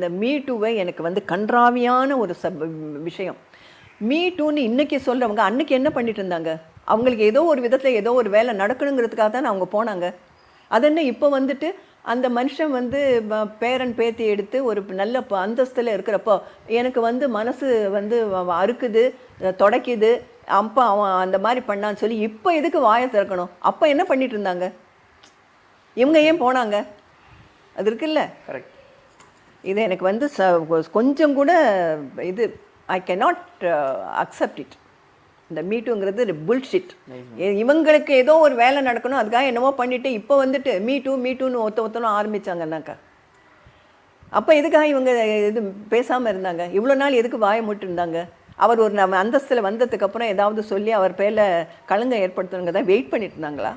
இந்த மீ டூவை எனக்கு வந்து கன்றாவியான ஒரு விஷயம். மீ டூன்னு இன்றைக்கி சொல்கிறவங்க அன்றைக்கி என்ன பண்ணிட்டு இருந்தாங்க? அவங்களுக்கு ஏதோ ஒரு விதத்தில் ஏதோ ஒரு வேலை நடக்கணுங்கிறதுக்காக தானே அவங்க போனாங்க. அது என்ன இப்போ வந்துட்டு அந்த மனுஷன் வந்து பேரன் பேத்தி எடுத்து ஒரு நல்ல அந்தஸ்தில் இருக்கிறப்போ எனக்கு வந்து மனசு வந்து அறுக்குது, தொடக்குது, அப்போ அவன் அந்த மாதிரி பண்ணான்னு சொல்லி இப்போ எதுக்கு வாயை திறக்கணும்? அப்போ என்ன பண்ணிட்டு இருந்தாங்க? இவங்க ஏன் போனாங்க? அது இருக்குல்ல. கரெக்ட். இது எனக்கு வந்து கொஞ்சம் கூட இது ஐ கேனாட் அக்செப்ட் இட். இந்த மீட்டுங்கிறது புல்ஷிட். இவங்களுக்கு ஏதோ ஒரு வேலை நடக்கணும், அதுக்காக என்னமோ பண்ணிவிட்டு இப்போ வந்துட்டு மீட்டுன்னு ஒருத்தனும் ஆரம்பித்தாங்கன்னாக்கா அப்போ எதுக்காக இவங்க இது பேசாமல் இருந்தாங்க? இவ்வளோ நாள் எதுக்கு வாயை மூட்டு இருந்தாங்க? அவர் ஒரு நம்ம அந்தஸ்தில் வந்ததுக்கப்புறம் ஏதாவது சொல்லி அவர் பேரில் களங்கம் ஏற்படுத்தணுங்க தான் வெயிட் பண்ணிட்டு இருந்தாங்களா?